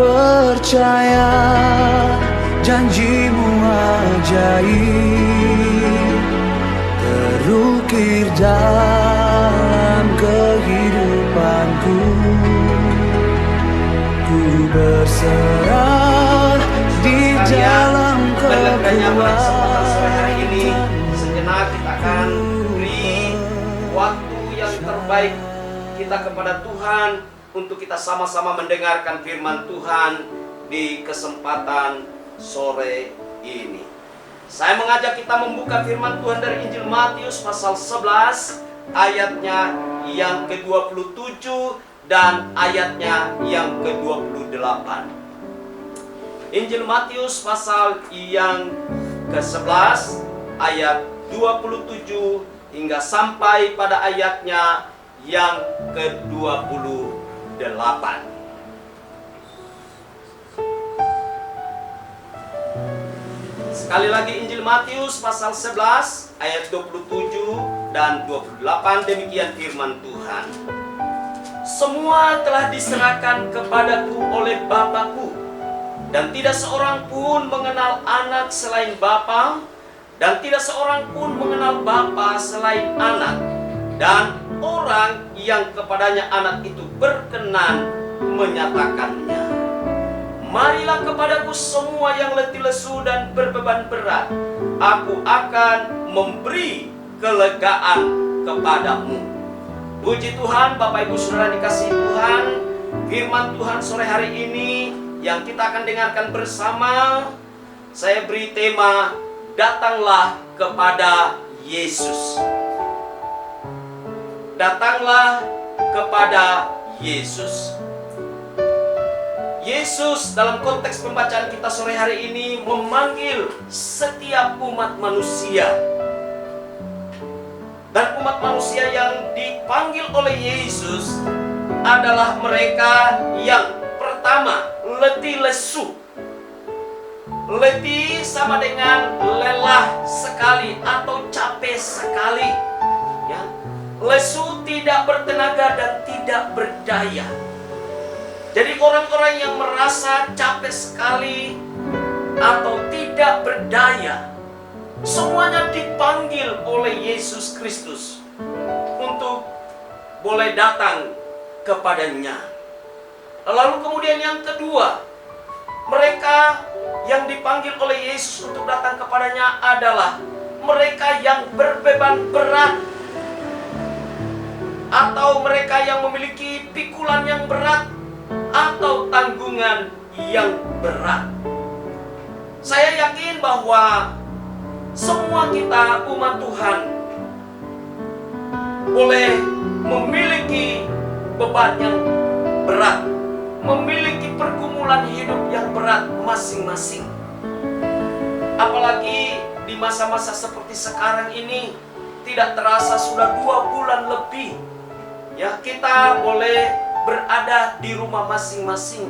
percaya janjimu ajaib terukir dalam kehidupanku. Ku berserah di dalam kesempatan sore hari ini. Sejenak kita akan beri waktu yang terbaik kita kepada Tuhan untuk kita sama-sama mendengarkan firman Tuhan di kesempatan sore ini. Saya mengajak kita membuka firman Tuhan dari Injil Matius pasal 11 ayatnya yang ke-27 dan ayatnya yang ke-28. Injil Matius pasal yang ke-11 ayat 27 hingga sampai pada ayatnya yang ke-28. Sekali lagi Injil Matius pasal 11 ayat 27 dan 28, demikian firman Tuhan. Semua telah diserahkan kepadaku oleh Bapa-Ku, dan tidak seorang pun mengenal anak selain Bapa, dan tidak seorang pun mengenal Bapa selain anak, dan orang yang kepadanya anak itu berkenan menyatakannya. Marilah kepadaku semua yang letih lesu dan berbeban berat, aku akan memberi kelegaan kepadamu. Puji Tuhan, Bapak Ibu Saudara dikasihi Tuhan, firman Tuhan sore hari ini yang kita akan dengarkan bersama, saya beri tema, datanglah kepada Yesus. Datanglah kepada Yesus. Yesus dalam konteks pembacaan kita sore hari ini memanggil setiap umat manusia. Dan umat manusia yang dipanggil oleh Yesus adalah mereka yang pertama, letih lesu. Letih sama dengan lelah sekali atau capek sekali, ya. Lesu tidak bertenaga dan tidak berdaya. Jadi orang-orang yang merasa capek sekali atau tidak berdaya, semuanya dipanggil oleh Yesus Kristus untuk boleh datang kepadanya. Lalu kemudian yang kedua, mereka yang dipanggil oleh Yesus untuk datang kepadanya adalah mereka yang berbeban berat, atau mereka yang memiliki pikulan yang berat atau tanggungan yang berat. Saya yakin bahwa semua kita umat Tuhan boleh memiliki beban yang berat, memiliki pergumulan hidup yang berat masing-masing. Apalagi di masa-masa seperti sekarang ini, tidak terasa sudah 2 bulan lebih, ya, kita boleh berada di rumah masing-masing.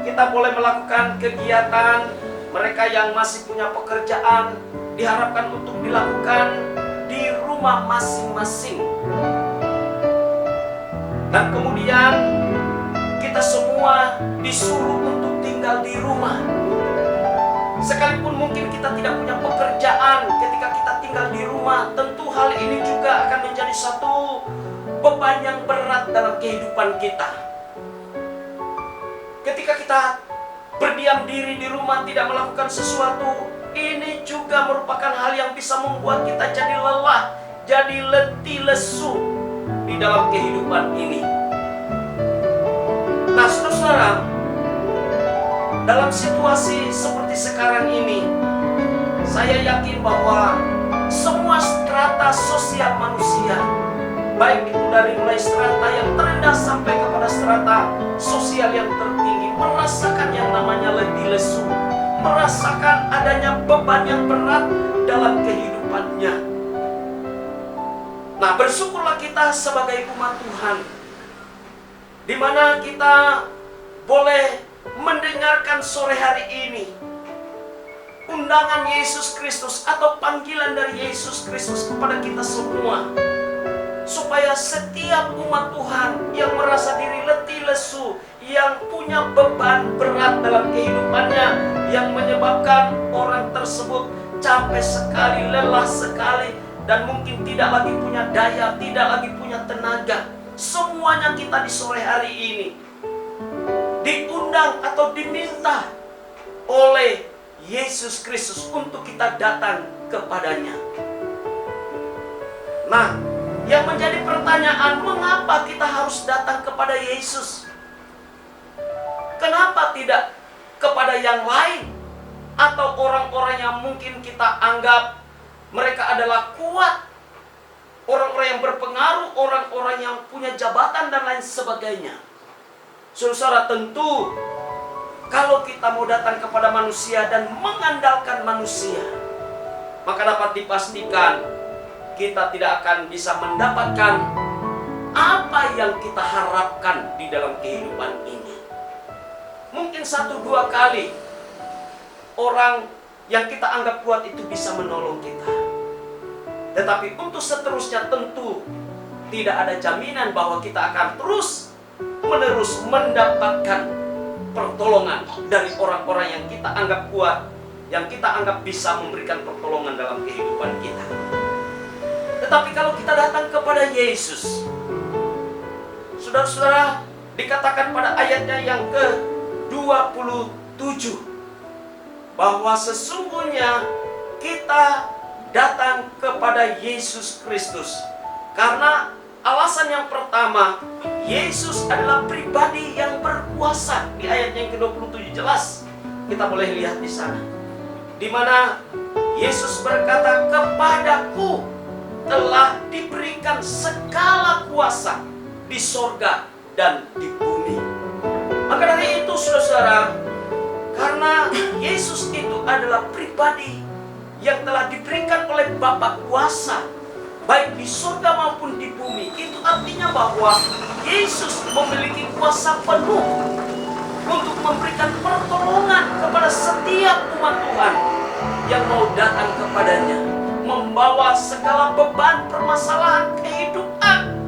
Kita boleh melakukan kegiatan. Mereka yang masih punya pekerjaan diharapkan untuk dilakukan di rumah masing-masing. Dan kemudian kita semua disuruh untuk tinggal di rumah. Sekalipun mungkin kita tidak punya pekerjaan, ketika kita tinggal di rumah, tentu hal ini juga akan menjadi satu beban yang berat dalam kehidupan kita. Ketika kita berdiam diri di rumah, tidak melakukan sesuatu, ini juga merupakan hal yang bisa membuat kita jadi lelah, jadi letih lesu di dalam kehidupan ini. Nah, saudara-saudara, dalam situasi seperti sekarang ini, saya yakin bahwa semua strata sosial manusia, baik itu dari mulai strata yang terendah sampai kepada strata sosial yang tertinggi, merasakan yang namanya letih lesu, merasakan adanya beban yang berat dalam kehidupannya. Nah, bersyukurlah kita sebagai umat Tuhan, di mana kita boleh mendengarkan sore hari ini undangan Yesus Kristus atau panggilan dari Yesus Kristus kepada kita semua, supaya setiap umat Tuhan yang merasa diri letih lesu, yang punya beban berat dalam kehidupannya, yang menyebabkan orang tersebut capek sekali, lelah sekali, dan mungkin tidak lagi punya daya, tidak lagi punya tenaga. Semuanya kita di sore hari ini diundang atau diminta oleh Yesus Kristus untuk kita datang kepadanya. Nah, yang menjadi pertanyaan, mengapa kita harus datang kepada Yesus? Kenapa tidak kepada yang lain? Atau orang-orang yang mungkin kita anggap mereka adalah kuat, orang-orang yang berpengaruh, orang-orang yang punya jabatan dan lain sebagainya. Saudara, tentu kalau kita mau datang kepada manusia dan mengandalkan manusia, maka dapat dipastikan kita tidak akan bisa mendapatkan apa yang kita harapkan di dalam kehidupan ini. Mungkin 1-2 kali orang yang kita anggap kuat itu bisa menolong kita. Tetapi untuk seterusnya tentu tidak ada jaminan bahwa kita akan terus-menerus mendapatkan pertolongan dari orang-orang yang kita anggap kuat, yang kita anggap bisa memberikan pertolongan dalam kehidupan kita. Tetapi kalau kita datang kepada Yesus, saudara-saudara, dikatakan pada ayatnya yang ke-27 bahwa sesungguhnya kita datang kepada Yesus Kristus karena alasan yang pertama, Yesus adalah pribadi yang berkuasa. Di ayat yang ke-27 jelas kita boleh lihat di sana, di mana Yesus berkata, "Kepadaku telah diberikan segala kuasa di sorga dan di bumi." Maka dari itu, saudara, karena Yesus itu adalah pribadi yang telah diberikan oleh Bapa kuasa, baik di surga maupun di bumi, itu artinya bahwa Yesus memiliki kuasa penuh untuk memberikan pertolongan kepada setiap umat Tuhan yang mau datang kepadanya, membawa segala beban permasalahan kehidupan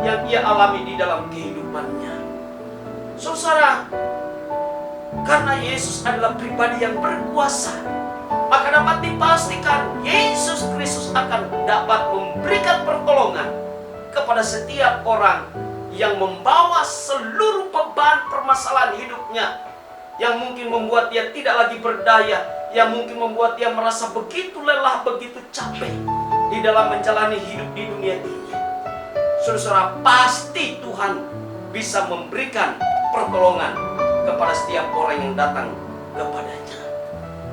yang ia alami di dalam kehidupannya. Saudara, karena Yesus adalah pribadi yang berkuasa, maka dapat dipastikan Yesus Kristus akan dapat memberikan pertolongan kepada setiap orang yang membawa seluruh beban permasalahan hidupnya, yang mungkin membuat dia tidak lagi berdaya, yang mungkin membuat dia merasa begitu lelah, begitu capek di dalam menjalani hidup di dunia ini. Saudara, pasti Tuhan bisa memberikan pertolongan kepada setiap orang yang datang kepadanya.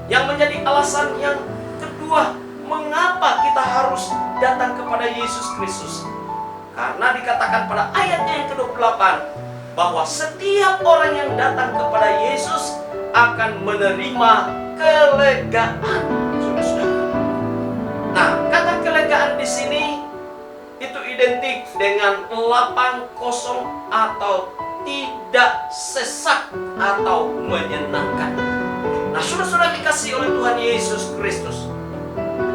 Yang menjadi alasan yang kedua, mengapa kita harus datang kepada Yesus Kristus? Karena dikatakan pada ayatnya yang ke-28 bahwa setiap orang yang datang kepada Yesus akan menerima kelegaan. Saudara-saudara. Nah, kata kelegaan di sini itu identik dengan lapang, kosong, atau tidak sesak atau menyenangkan. Nah, saudara-saudara dikasih oleh Tuhan Yesus Kristus,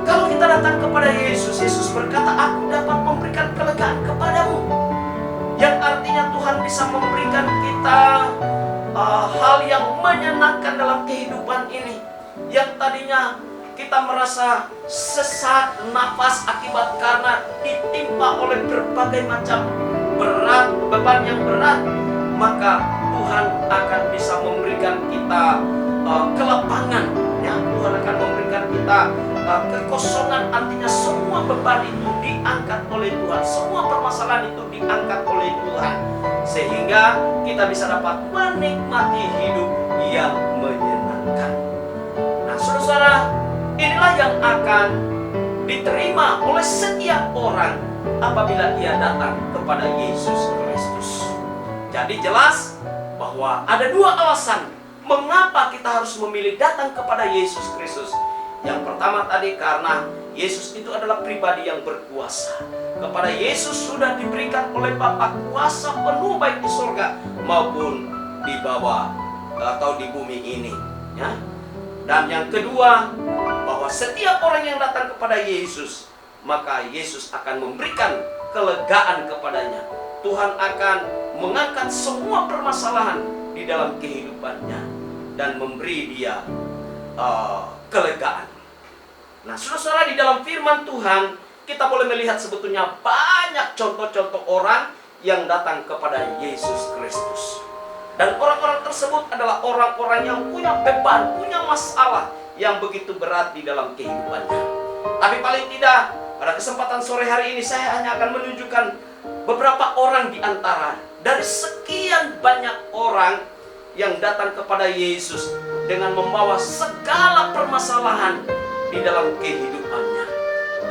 kalau kita datang kepada Yesus, Yesus berkata, "Aku dapat memberikan kelegaan kepadamu." Yang artinya Tuhan bisa memberikan kita hal yang menyenangkan dalam kehidupan ini. Yang tadinya kita merasa sesak nafas akibat karena ditimpa oleh berbagai macam beban yang berat, maka Tuhan akan bisa memberikan kita kelapangan, ya. Tuhan akan memberikan kita kekosongan, artinya semua beban itu diangkat oleh Tuhan, semua permasalahan itu diangkat oleh Tuhan, sehingga kita bisa dapat menikmati hidup yang menyenangkan. Nah, saudara, inilah yang akan diterima oleh setiap orang apabila ia datang kepada Yesus Kristus. Jadi jelas bahwa ada dua alasan mengapa kita harus memilih datang kepada Yesus Kristus. Yang pertama tadi, karena Yesus itu adalah pribadi yang berkuasa. Kepada Yesus sudah diberikan oleh Bapa kuasa penuh baik di surga maupun di bawah atau di bumi ini, ya. Dan yang kedua, bahwa setiap orang yang datang kepada Yesus, maka Yesus akan memberikan kelegaan kepadanya. Tuhan akan mengangkat semua permasalahan di dalam kehidupannya dan memberi dia kelegaan. Nah, saudara-saudara, di dalam firman Tuhan kita boleh melihat sebetulnya banyak contoh-contoh orang yang datang kepada Yesus Kristus. Dan orang-orang tersebut adalah orang-orang yang punya beban, punya masalah yang begitu berat di dalam kehidupannya. Tapi paling tidak, pada kesempatan sore hari ini saya hanya akan menunjukkan beberapa orang di antara dari sekian banyak orang yang datang kepada Yesus dengan membawa segala permasalahan di dalam kehidupannya.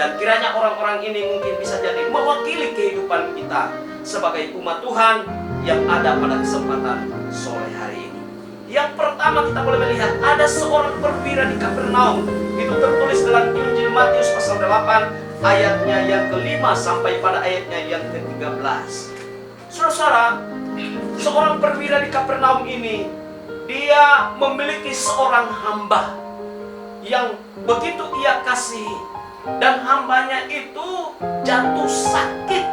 Dan kiranya orang-orang ini mungkin bisa jadi mewakili kehidupan kita sebagai umat Tuhan yang ada pada kesempatan sore hari ini. Yang pertama kita boleh melihat ada seorang perwira di Kapernaum. Itu tertulis dalam Injil Matius pasal 8 ayatnya yang ke-5 sampai pada ayatnya yang ke-13. Saudara-saudara, seorang perwira di Kapernaum ini, dia memiliki seorang hamba yang begitu ia kasihi, dan hambanya itu jatuh sakit.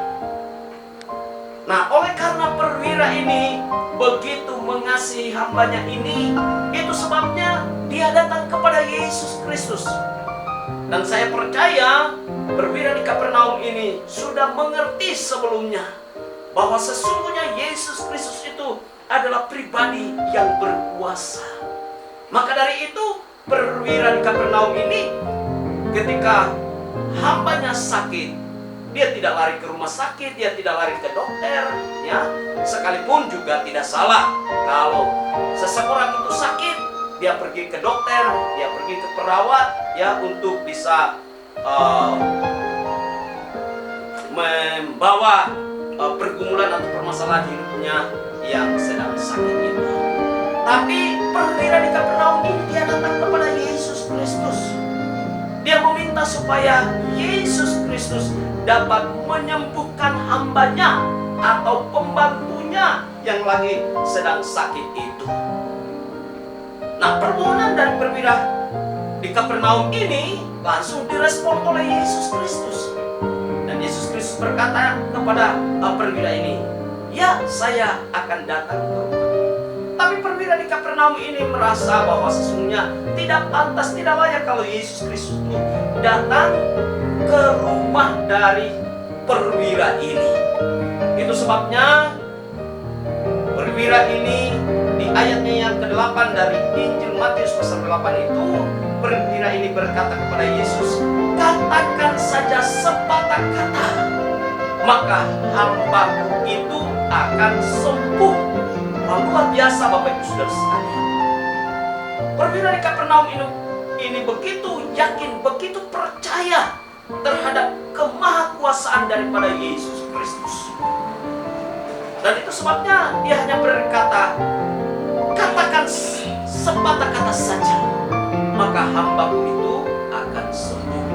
Nah, oleh karena perwira ini begitu mengasihi hambanya ini, itu sebabnya dia datang kepada Yesus Kristus. Dan saya percaya perwira di Kapernaum ini sudah mengerti sebelumnya bahwa sesungguhnya Yesus Kristus itu adalah pribadi yang berkuasa. Maka dari itu perwira di Kapernaum ini ketika hambanya sakit, dia tidak lari ke rumah sakit, dia tidak lari ke dokter, ya. Sekalipun juga tidak salah kalau seseorang itu sakit, dia pergi ke dokter, dia pergi ke perawat, ya, untuk bisa membawa pergumulan atau permasalahan hidupnya yang sedang sakit itu. Tapi perwira di Kapernaum ini dia datang kepada Yesus Kristus. Dia meminta supaya Yesus Kristus dapat menyembuhkan hambanya atau pembantunya yang lagi sedang sakit itu. Nah, permohonan dari perwira di Kapernaum ini langsung direspon oleh Yesus Kristus. Dan Yesus Kristus berkata kepada perwira ini, "Ya, saya akan datang ke rumah." Tapi perwira di Kapernaum ini merasa bahwa sesungguhnya tidak pantas, tidak layak kalau Yesus Kristus itu datang ke rumah dari perwira ini. Itu sebabnya perwira ini di ayatnya yang ke-8 dari Injil Matius pasal 8 itu, perwira ini berkata kepada Yesus, "Katakan saja sepatah kata, maka hambaku itu akan sembuh." Luar biasa Bapak Ibu Saudara sekalian. Perwira di Kapernaum ini begitu yakin, begitu percaya terhadap kemahakuasaan daripada Yesus Kristus. Dan itu sebabnya dia hanya berkata, "Katakan sepatah kata saja, maka hambaku itu akan sembuh."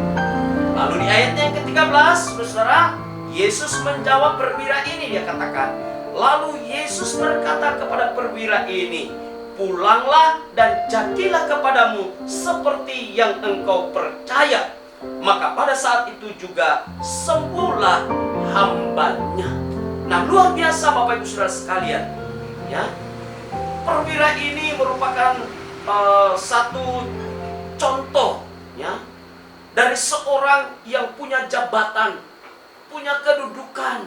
Lalu di ayatnya yang ke-13, saudara, Yesus menjawab perwira ini, dia katakan, lalu Yesus berkata kepada perwira ini, "Pulanglah dan jadilah kepadamu seperti yang engkau percaya." Maka pada saat itu juga sembuhlah hambanya. Nah, luar biasa Bapak Ibu Saudara sekalian, ya. Perwira ini merupakan satu contoh, ya, dari seorang yang punya jabatan, punya kedudukan.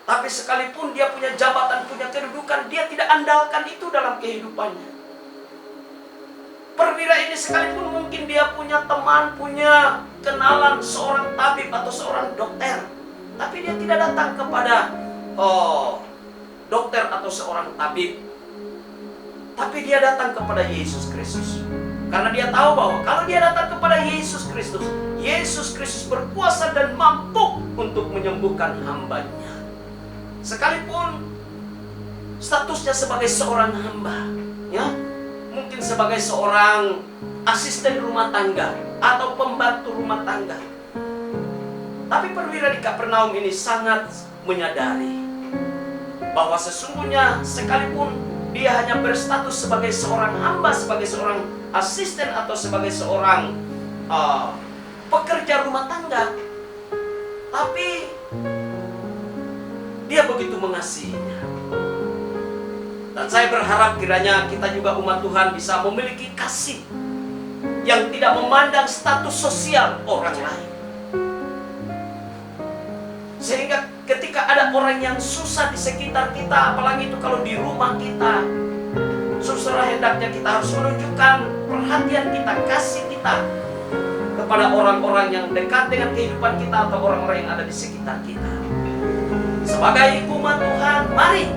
Tapi sekalipun dia punya jabatan, punya kedudukan, dia tidak andalkan itu dalam kehidupannya. Perwira ini sekalipun mungkin dia punya teman, punya kenalan seorang tabib atau seorang dokter, tapi dia tidak datang kepada dokter atau seorang tabib. Tapi dia datang kepada Yesus Kristus. Karena dia tahu bahwa kalau dia datang kepada Yesus Kristus, Yesus Kristus berkuasa dan mampu untuk menyembuhkan hambanya. Sekalipun statusnya sebagai seorang hamba, ya, mungkin sebagai seorang asisten rumah tangga atau pembantu rumah tangga. Tapi perwira di Kapernaum ini sangat menyadari bahwa sesungguhnya sekalipun dia hanya berstatus sebagai seorang hamba, sebagai seorang asisten atau sebagai seorang pekerja rumah tangga, tapi Dia begitu mengasihinya. Dan saya berharap kiranya kita juga umat Tuhan bisa memiliki kasih yang tidak memandang status sosial orang lain. Sehingga ketika ada orang yang susah di sekitar kita, apalagi itu kalau di rumah kita, saudara, hendaknya kita harus menunjukkan perhatian kita, kasih kita kepada orang-orang yang dekat dengan kehidupan kita atau orang-orang yang ada di sekitar kita. Sebagai umat Tuhan, mari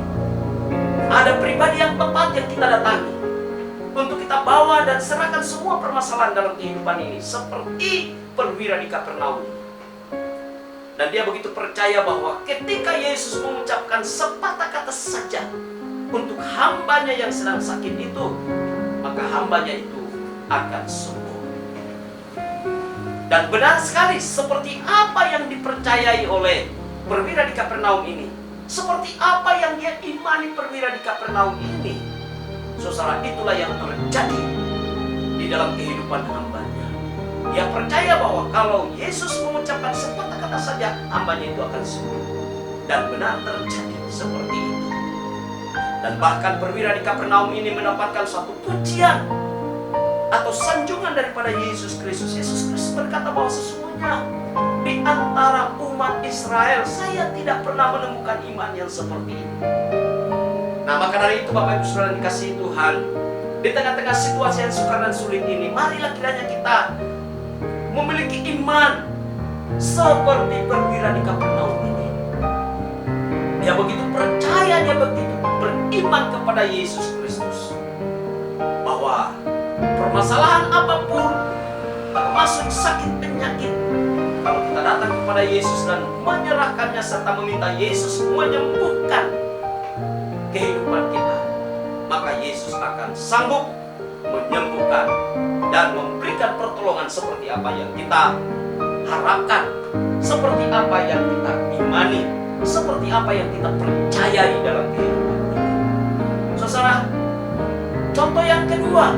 ada pribadi yang tepat yang kita datangi untuk kita bawa dan serahkan semua permasalahan dalam kehidupan ini, seperti perwira di Kapernaum. Dan dia begitu percaya bahwa ketika Yesus mengucapkan sepatah kata saja untuk hambanya yang sedang sakit itu, maka hambanya itu akan sembuh. Dan benar sekali, seperti apa yang dipercayai oleh perwira di Kapernaum ini, seperti apa yang dia imani perwira di Kapernaum ini, saudara, itulah yang terjadi di dalam kehidupan hambanya. Dia percaya bahwa kalau Yesus mengucapkan sepatah kata saja, hambanya itu akan sembuh. Dan benar terjadi seperti itu. Dan bahkan perwira di Kapernaum ini mendapatkan suatu pujian atau sanjungan daripada Yesus Kristus. Yesus Kristus berkata bahwa sesungguhnya di antara umat Israel saya tidak pernah menemukan iman yang seperti ini. Nah, maka dari itu Bapak Ibu Saudara dikasihi Tuhan, di tengah-tengah situasi yang sukar dan sulit ini, marilah kiranya kita memiliki iman seperti perwira di Kapernaum ini. Dia begitu percaya, dia begitu beriman kepada Yesus Kristus, bahwa permasalahan apapun, termasuk sakit penyakit, kalau kita datang kepada Yesus dan menyerahkannya serta meminta Yesus menyembuhkan kehidupan kita, maka Yesus akan sanggup menyembuhkan dan memberikan pertolongan seperti apa yang kita harapkan, seperti apa yang kita imani, seperti apa yang kita percayai dalam kehidupan kita. Saudara, contoh yang kedua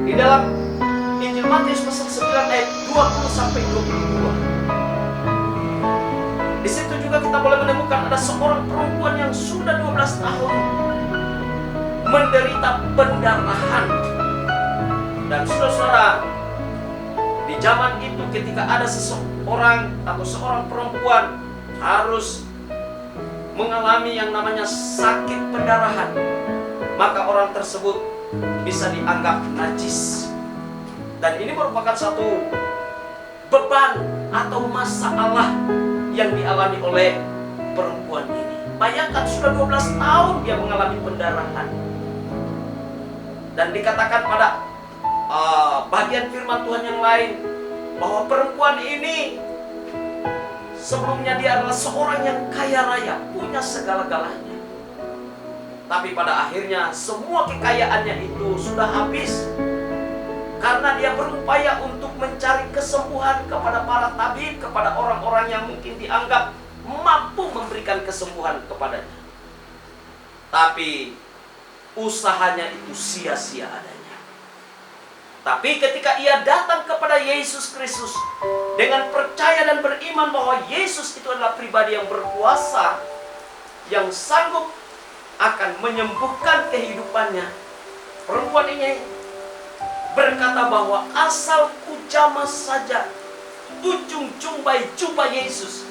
di dalam Injil Matius pasal 9 ayat 20 sampai 22. Di situ juga kita boleh menemukan ada seorang perempuan yang sudah 12 tahun menderita pendarahan. Dan saudara, di zaman itu ketika ada seseorang atau seorang perempuan harus mengalami yang namanya sakit pendarahan, maka orang tersebut bisa dianggap najis. Dan ini merupakan satu beban atau masalah yang dialami oleh perempuan ini. Bayangkan sudah 12 tahun dia mengalami pendarahan. Dan dikatakan pada bagian firman Tuhan yang lain bahwa perempuan ini sebelumnya dia adalah seorang yang kaya raya, punya segala-galanya. Tapi pada akhirnya semua kekayaannya itu sudah habis karena dia berupaya untuk mencari kesembuhan kepada para tabib, kepada orang-orang yang mungkin dianggap mampu memberikan kesembuhan kepadanya. Tapi usahanya itu sia-sia adanya. Tapi ketika ia datang kepada Yesus Kristus dengan percaya dan beriman bahwa Yesus itu adalah pribadi yang berkuasa, yang sanggup akan menyembuhkan kehidupannya, perempuan ini berkata bahwa asal ku jamah saja ujung jumbai jubah Yesus,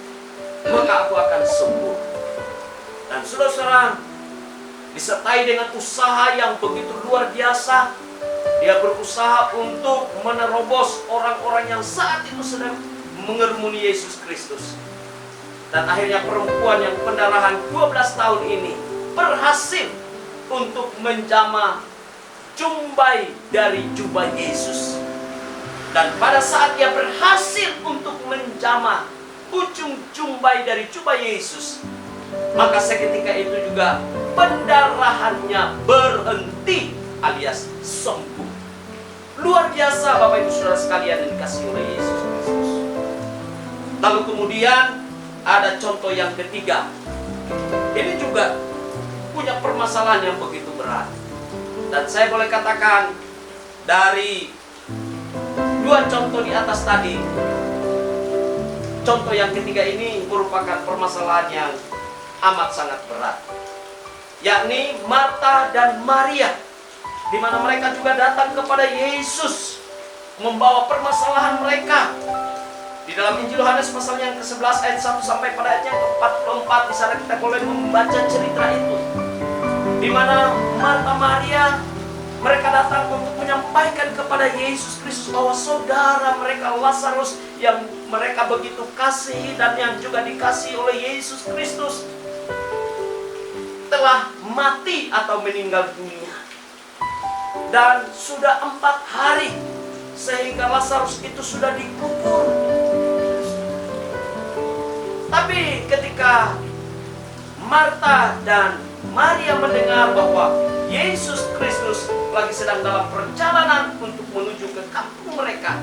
maka aku akan sembuh. Dan saudara-saudara, disertai dengan usaha yang begitu luar biasa, dia berusaha untuk menerobos orang-orang yang saat itu sedang mengerumuni Yesus Kristus. Dan akhirnya perempuan yang pendarahan 12 tahun ini berhasil untuk menjamah jumbai dari jubah Yesus. Dan pada saat dia berhasil untuk menjamah ujung jumbai dari jubah Yesus, maka seketika itu juga pendarahannya berhenti alias sembuh. Luar biasa Bapak Ibu Saudara sekalian yang dikasihi oleh Yesus Kristus. Lalu kemudian ada contoh yang ketiga. Ini juga punya permasalahan yang begitu berat. Dan saya boleh katakan dari dua contoh di atas tadi, contoh yang ketiga ini merupakan permasalahan yang amat sangat berat, yakni Marta dan Maria, di mana mereka juga datang kepada Yesus membawa permasalahan mereka. Di dalam Injil Yohanes pasal yang ke-11 ayat 1 sampai pada ayat yang ke-44, di sana kita boleh membaca cerita itu, di mana Marta Maria mereka datang untuk menyampaikan kepada Yesus Kristus bahwa saudara mereka Lazarus yang mereka begitu kasihi dan yang juga dikasihi oleh Yesus Kristus telah mati atau meninggal dunia, dan sudah 4 hari sehingga Lazarus itu sudah dikubur. Tapi ketika Marta dan Maria mendengar bahwa Yesus Kristus lagi sedang dalam perjalanan untuk menuju ke kampung mereka,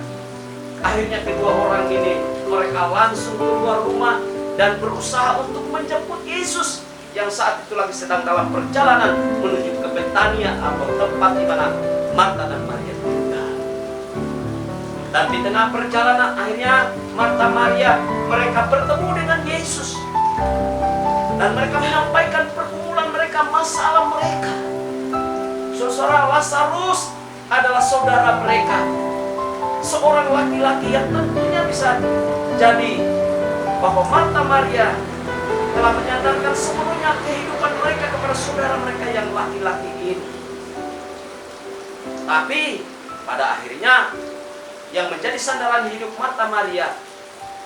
akhirnya kedua orang ini mereka langsung keluar rumah dan berusaha untuk menjemput Yesus yang saat itu lagi sedang dalam perjalanan menuju ke Betania atau tempat di mana Marta dan Maria tinggal. Dan di tengah perjalanan akhirnya Marta Maria mereka bertemu dengan Yesus, dan mereka menyampaikan pergumulan mereka, masalah mereka. Saudara, Lazarus adalah saudara mereka, seorang laki-laki yang tentunya bisa jadi bahwa Marta Maria telah menyandarkan sepenuhnya kehidupan mereka kepada saudara mereka yang laki-laki ini. Tapi pada akhirnya yang menjadi sandaran hidup Marta Maria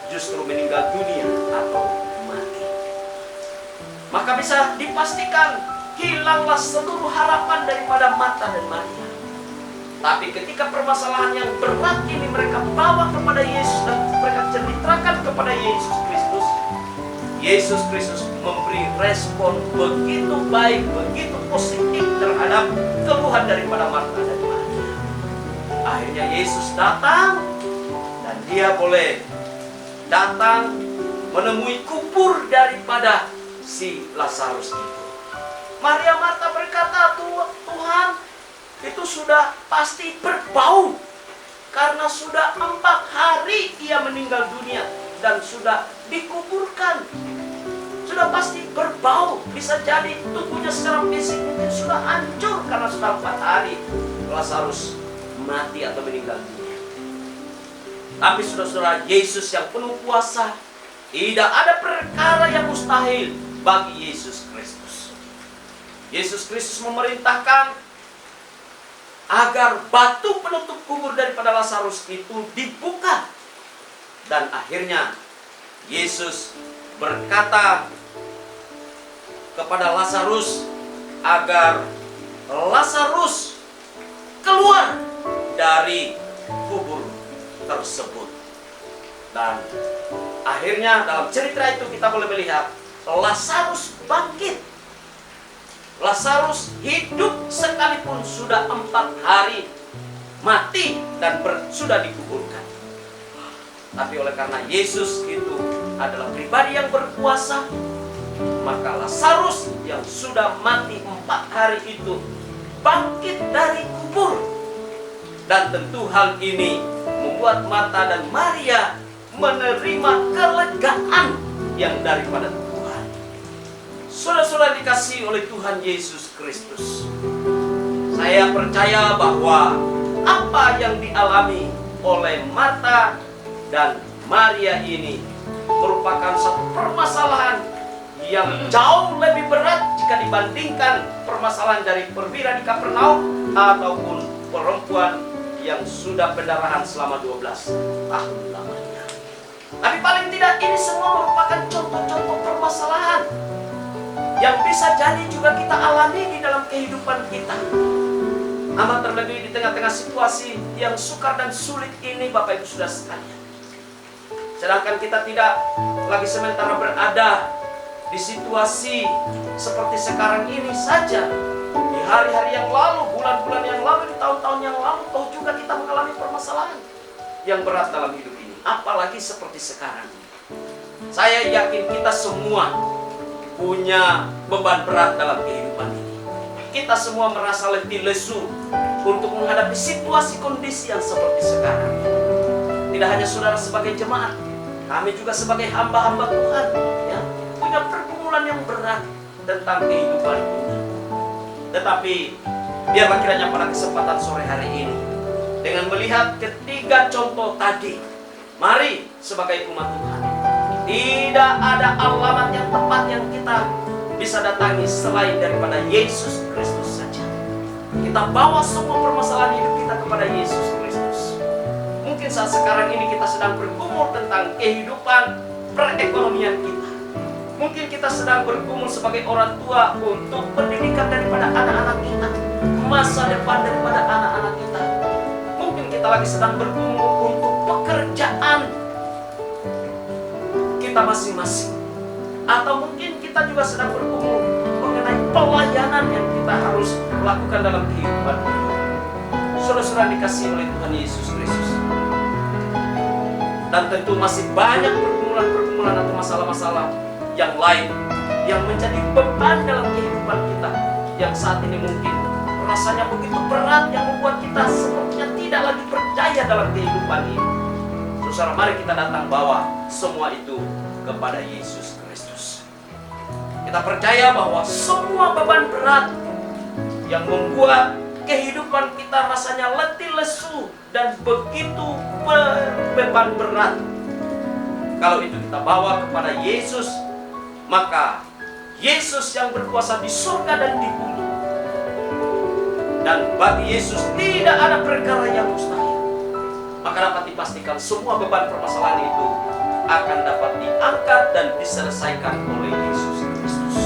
justru meninggal dunia atau mati. Maka bisa dipastikan hilanglah seluruh harapan daripada Marta dan Maria. Tapi ketika permasalahan yang berat ini mereka bawa kepada Yesus dan mereka ceritakan kepada Yesus Kristus, Yesus Kristus memberi respon begitu baik, begitu positif terhadap keluhan daripada Marta dan Maria. Akhirnya Yesus datang, dan dia boleh datang menemui kubur daripada si Lazarus itu. Maria Marta berkata, Tuhan, itu sudah pasti berbau, karena sudah 4 hari ia meninggal dunia dan sudah dikuburkan. Sudah pasti berbau, bisa jadi tubuhnya secara fisik mungkin sudah hancur karena sudah 4 hari Lazarus mati atau meninggal dunia. Tapi saudara-saudara, Yesus yang penuh kuasa, tidak ada perkara yang mustahil bagi Yesus Kristus. Yesus Kristus memerintahkan agar batu penutup kubur daripada Lazarus itu dibuka. Dan akhirnya Yesus berkata kepada Lazarus agar Lazarus keluar dari kubur tersebut. Dan akhirnya dalam cerita itu kita boleh melihat Lazarus bangkit. Lazarus hidup sekalipun sudah 4 hari mati dan sudah dikuburkan. Tapi oleh karena Yesus itu adalah pribadi yang berkuasa, maka Lazarus yang sudah mati 4 hari itu bangkit dari kubur. Dan tentu hal ini membuat Marta dan Maria menerima kelegaan yang daripada Tuhan. Saudara-saudara dikasihi oleh Tuhan Yesus Kristus, saya percaya bahwa apa yang dialami oleh Marta dan Maria ini merupakan satu permasalahan yang jauh lebih berat jika dibandingkan permasalahan dari perwira di Kapernaum ataupun perempuan yang sudah pendarahan selama 12 tahun lamanya. Tapi paling tidak ini semua merupakan contoh-contoh permasalahan yang bisa jadi juga kita alami di dalam kehidupan kita. Amat terlebih di tengah-tengah situasi yang sukar dan sulit ini, Bapak Ibu Saudara sekalian. Sedangkan kita tidak lagi sementara berada di situasi seperti sekarang ini saja. Di hari-hari yang lalu, bulan-bulan yang lalu, di tahun-tahun yang lalu, toh juga kita mengalami permasalahan yang berat dalam hidup ini. Apalagi seperti sekarang. Saya yakin kita semua punya beban berat dalam kehidupan ini. Kita semua merasa letih lesu untuk menghadapi situasi kondisi yang seperti sekarang. Tidak hanya saudara sebagai jemaat, kami juga sebagai hamba-hamba Tuhan, ya, punya pergumulan yang yang berat tentang kehidupan kita. Tetapi biarlah kiranya pada kesempatan sore hari ini, dengan melihat ketiga contoh tadi, mari sebagai umat Tuhan, tidak ada alamat yang tepat yang kita bisa datangi selain daripada Yesus Kristus saja. Kita bawa semua permasalahan hidup kita kepada Yesus Kristus. Mungkin saat sekarang ini kita sedang bergumul tentang kehidupan perekonomian kita. Mungkin kita sedang bergumul sebagai orang tua untuk pendidikan daripada anak-anak kita, masa depan daripada anak-anak kita. Mungkin kita lagi sedang bergumul untuk pekerjaan kita masing-masing. Atau mungkin kita juga sedang bergumul mengenai pelayanan yang kita harus lakukan dalam kehidupan kita. Saudara-saudara dikasihi oleh Tuhan Yesus Kristus. Dan tentu masih banyak pergumulan-pergumulan atau masalah-masalah yang lain yang menjadi beban dalam kehidupan kita, yang saat ini mungkin rasanya begitu berat, yang membuat kita sepertinya tidak lagi percaya dalam kehidupan ini. Saudara, mari kita datang bawa semua itu kepada Yesus Kristus. Kita percaya bahwa semua beban berat yang membuat kehidupan kita rasanya letih lesu dan begitu beban berat, kalau itu kita bawa kepada Yesus, maka Yesus yang berkuasa di surga dan di bumi, dan bagi Yesus tidak ada perkara yang mustahil, maka dapat dipastikan semua beban permasalahan itu akan dapat diangkat dan diselesaikan oleh Yesus Kristus.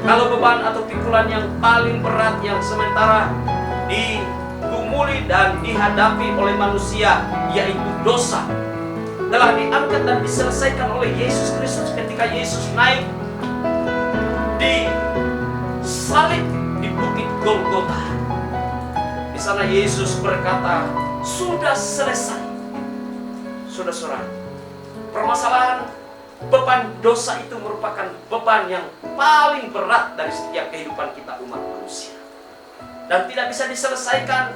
Kalau beban atau pikulan yang paling berat yang sementara digumuli dan dihadapi oleh manusia, yaitu dosa, telah diangkat dan diselesaikan oleh Yesus Kristus ketika Yesus naik di salib di Bukit Golgota. Di sana Yesus berkata, "Sudah selesai." Saudara-saudara, permasalahan beban dosa itu merupakan beban yang paling berat dari setiap kehidupan kita umat manusia, dan tidak bisa diselesaikan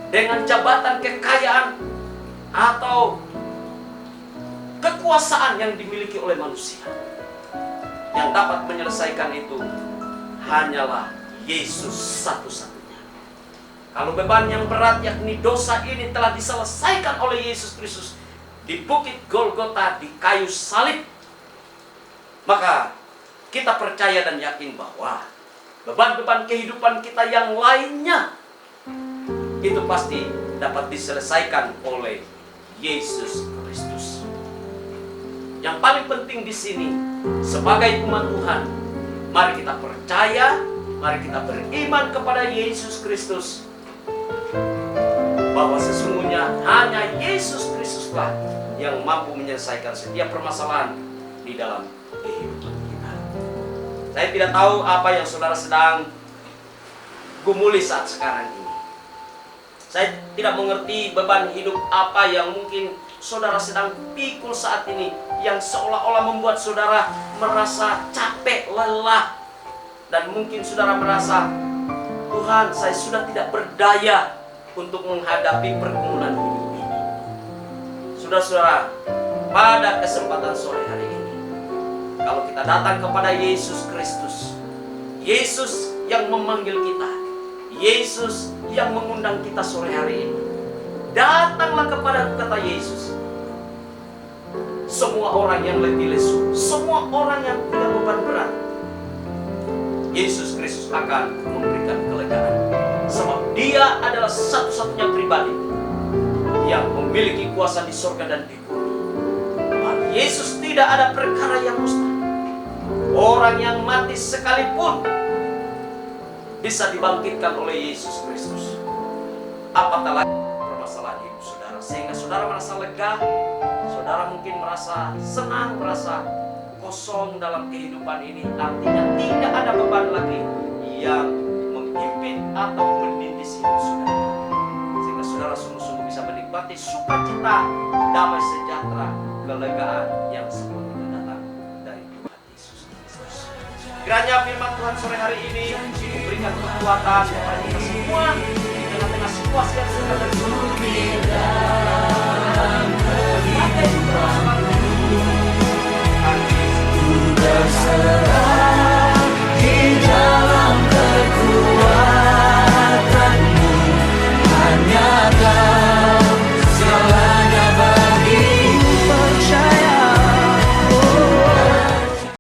dengan jabatan kekayaan atau kekuasaan yang dimiliki oleh manusia. Yang dapat menyelesaikan itu hanyalah Yesus satu-satunya. Kalau beban yang berat yakni dosa ini telah diselesaikan oleh Yesus Kristus di Bukit Golgota, di kayu salib, maka kita percaya dan yakin bahwa beban-beban kehidupan kita yang lainnya itu pasti dapat diselesaikan oleh Yesus Kristus. Yang paling penting di sini, sebagai umat Tuhan, mari kita percaya, mari kita beriman kepada Yesus Kristus, bahwa sesungguhnya hanya Yesus Kristuslah yang mampu menyelesaikan setiap permasalahan di dalam kehidupan kita. Saya tidak tahu apa yang saudara sedang gumuli saat sekarang ini. Saya tidak mengerti beban hidup apa yang mungkin saudara sedang pikul saat ini, yang seolah-olah membuat saudara merasa capek, lelah, dan mungkin saudara merasa, "Tuhan, saya sudah tidak berdaya untuk menghadapi pergumulan hidup ini." Saudara-saudara, pada kesempatan sore hari ini, kalau kita datang kepada Yesus Kristus, Yesus yang memanggil kita, Yesus yang mengundang kita sore hari ini, datanglah kepada kata Yesus. Semua orang yang letih lesu, semua orang yang punya beban berat, Yesus Kristus akan memberikan kelegaan. Sebab Dia adalah satu-satunya pribadi yang memiliki kuasa di surga dan di bumi. Bagi Yesus tidak ada perkara yang mustahil. Orang yang mati sekalipun bisa dibangkitkan oleh Yesus Kristus. Apatah lagi permasalahan hidup saudara, sehingga saudara merasa lega, saudara mungkin merasa senang, merasa kosong dalam kehidupan ini. Artinya tidak ada beban lagi yang menghimpit atau menindis hidup saudara, sehingga saudara sungguh-sungguh bisa menikmati sukacita, damai sejahtera, kelegaan yang sepenuhnya datang dari Tuhan Yesus Kristus. Kiranya firman Tuhan sore hari ini memberikan kekuatan kepada kita semua di tengah-tengah situasi yang sedang dan seluruh dunia. Pakai permasalahan berserah